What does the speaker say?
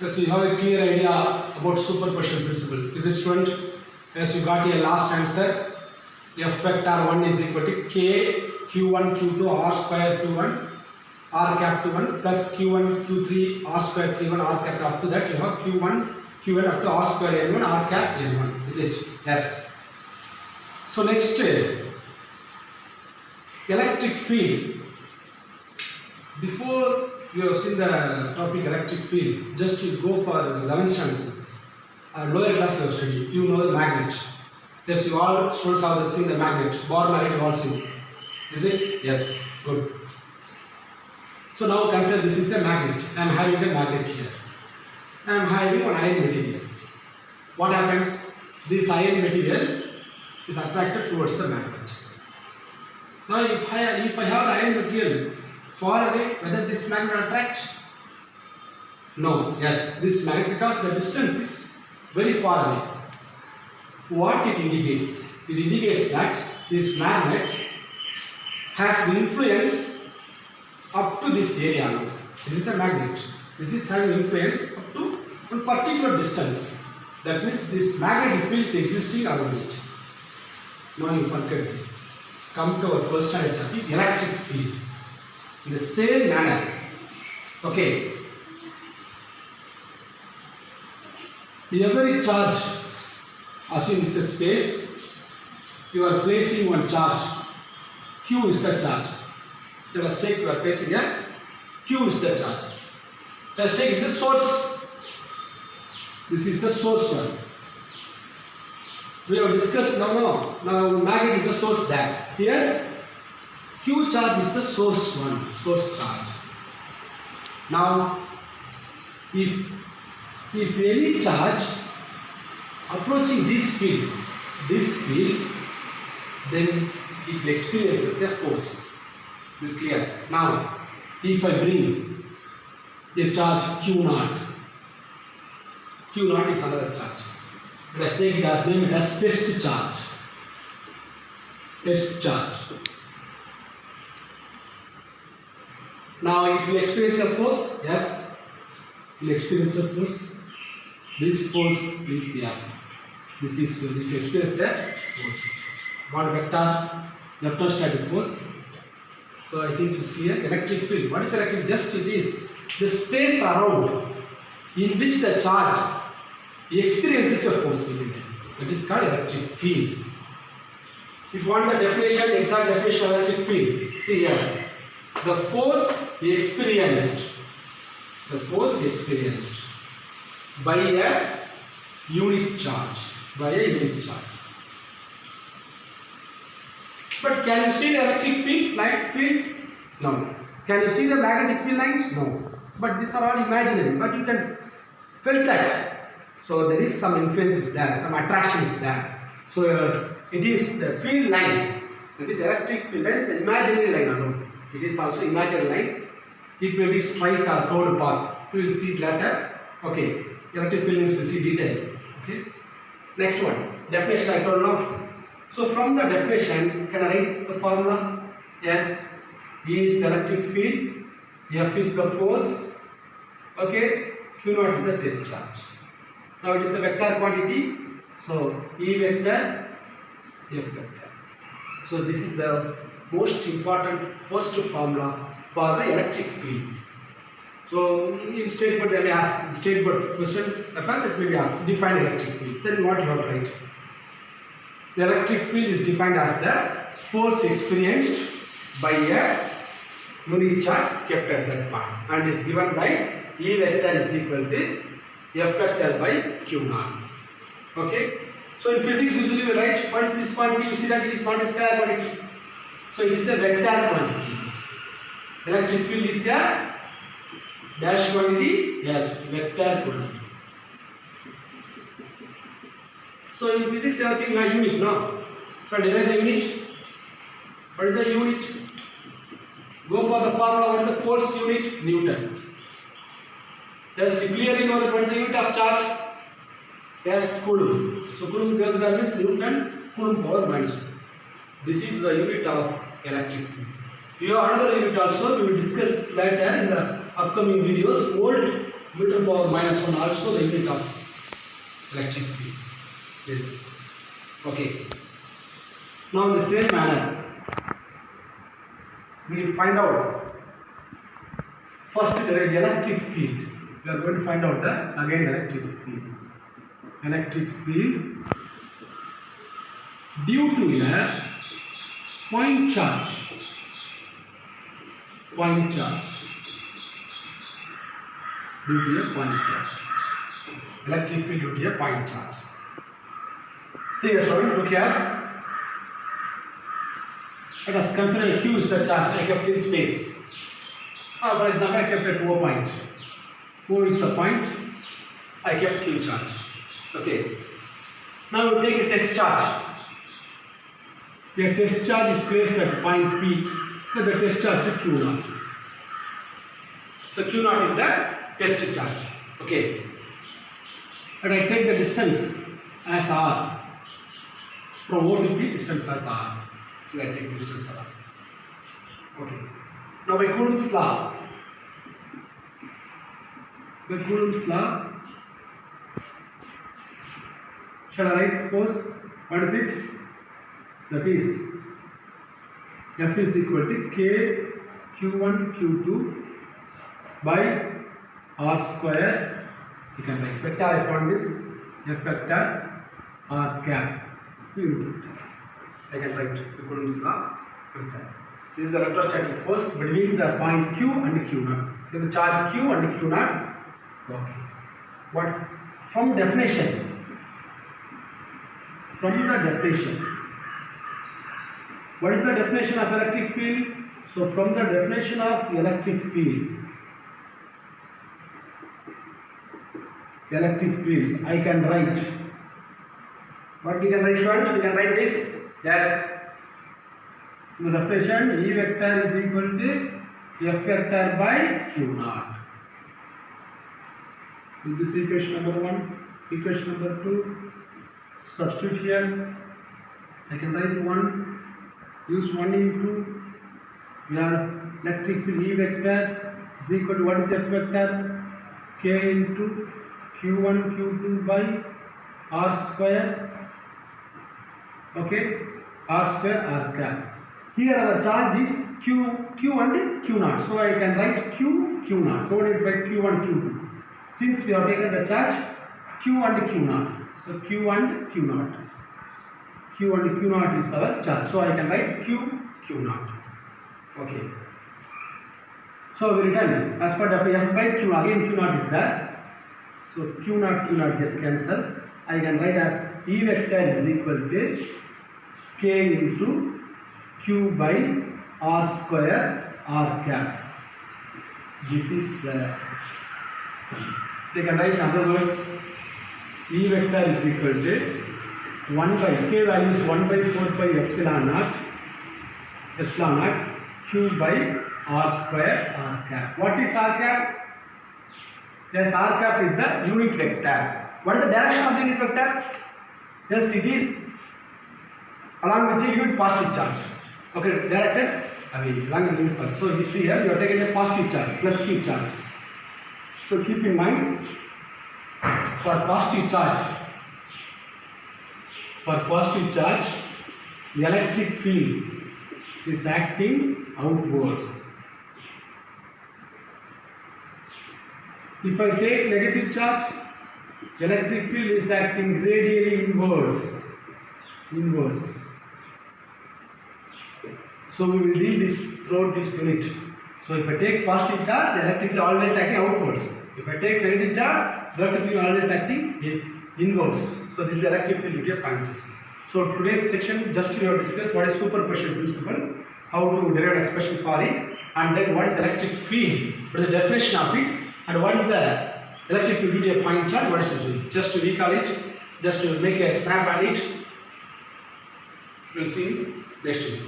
Yes, you have a clear idea about superposition principle. Is it, student? Yes, you got your last answer. F vector 1 is equal to K Q1 Q2 R square Q1 R cap Q1 plus Q1 Q3 R square Q1 R cap. Up to that you have Q1 Q1 up to R square N1 R cap N1. Is it? Yes. So next, electric field. Before you have seen the topic electric field, just to go for 11th standard lower class you have studied, you know the magnet. Yes, you all students have seen the magnet, bar magnet you all seen. Is it? Yes, good. So now consider this is a magnet. I am having a magnet here. I am having one iron material. What happens? This iron material is attracted towards the magnet. Now if I have the iron material far away, whether this magnet attract? No. Yes, this magnet, because the distance is very far away. What it indicates? It indicates that this magnet has the influence up to this area now. This is a magnet. This is having influence up to one particular distance. That means this magnetic field is existing around it. Now you forget this. Come to our first standard topic, electric field. In the same manner, okay, every charge, assume this is a space, you are placing one charge, Q is the charge. Let us take, you are placing a Q is the charge. Let us take the source, this is the source one. We have discussed now magnet is the source there. Here, Q charge is the source one, source charge. Now, if any charge approaching this field, then it will experience a force. This is clear. Now, if I bring a charge Q0, Q0 is another charge. Let us take it as name it as test charge. Test charge. Now it will experience a force. Yes, it will experience a force. This force is here. This is it will experience a force. What vector? Electrostatic force. So I think it is clear. Electric field. What is electric? Just it is the space around in which the charge experiences a force within it. That is called electric field. If you want the definition, exact definition of electric field, see here. The force experienced by a unit charge. But can you see the electric field, light field? No. Can you see the magnetic field lines? No. But these are all imaginary. But you can feel that. So there is some influence is there, some attraction is there. So it is the field line. That is electric field. That is an imaginary line alone. It is also imaginary line. It may be straight or curved path. We will see it later. Okay. Electric field means we will see detail. Okay. Next one. Definition I told now. So from the definition, can I write the formula? Yes. E is the electric field. F is the force. Okay. Q0 is the test charge. Now it is a vector quantity. So E vector, F vector. So this is the most important first formula for the electric field. So in statement they may ask, statement question, that may be asked, define electric field. Then what you have to write? The electric field is defined as the force experienced by a unit charge kept at that point, and is given by E vector is equal to F vector by Q0. Okay. So in physics usually we write what is this quantity. You see that it is not a scalar quantity. So it is a vector quantity. Electric field is a dash quantity. Yes, vector quantity. So in physics everything is unit, no? So derive the unit. What is the unit? Go for the formula. What is the force unit? Newton. Yes, you clearly know that what is the unit of charge? Yes, Coulomb. So Coulomb goes that means Newton Coulomb power minus 1. This is the unit of electric field. We have another unit also. We will discuss later in the upcoming videos. Volt meter power minus 1 also the unit of electric field. Okay. Now in the same manner, we will find out first the electric field. We are going to find out the again electric field. Electric field due to a point charge. Point charge. Due to a point charge. Electric field due to a point charge. See here, showing, look here. Let us consider Q is the charge I kept in space. For example, I kept at O point. O is the point. I kept Q charge. Okay. Now we take a test charge. The test charge is placed at point P. So the test charge is Q0. So Q0 is the test charge. Okay. And I take the distance as R. From O to P, distance as R. So I take distance R. Okay. Now by Coulomb's law. By Coulomb's law, shall I write force? What is it? That is F is equal to K Q1 Q2 by R square. You can write vector. I found this F vector R cap. I can write the Coulomb's law. This is the electrostatic force between the point Q and Q0. So the charge Q and Q0. Okay. What from definition? From the definition. What is the definition of electric field? So from the definition of electric field, I can write. What we can write, students? We can write this. Yes. The definition, E vector is equal to F vector by Q0. This is equation number 1. Equation number 2. Substitute here. I can write 1. Use 1 into. We are electric field E vector is equal to what is F vector? K into Q1 Q2 by R square. Okay, R square R cap. Here our charge is Q and Q0. So I can write Q0 divided by Q1 Q2. Since we have taken the charge Q and Q0. So Q and Q0. Q and Q0 is our charge. So I can write Q0. Okay. So we return as per the F by Q. Again Q0 is there. So Q0 get cancelled. I can write as E vector is equal to K into Q by R square R cap. This is the. They can write in other words, E vector is equal to 1 by K value is 1 by 4 pi epsilon naught Q by R square R cap. What is R cap? Yes, R cap is the unit vector. What is the direction of the unit vector? Yes, it is along with the unit positive charge. Okay, directed away along the unit positive. So you see here, you are taking a positive charge, plus Q charge. So keep in mind, for positive charge, the electric field is acting outwards. If I take negative charge, the electric field is acting radially inwards. So we will read this throughout this unit. So if I take positive charge, the electric field always acting outwards. If I take negative charge, the electric field always acting inwards. So this is the electric field due to a point charge. So today's section just we have discussed what is superposition principle, how to derive an expression for it, and then what is electric field, what is the definition of it, and what is the electric field due to a point charge, what is it doing. Just to recall it, just to make a snap on it, we will see next week.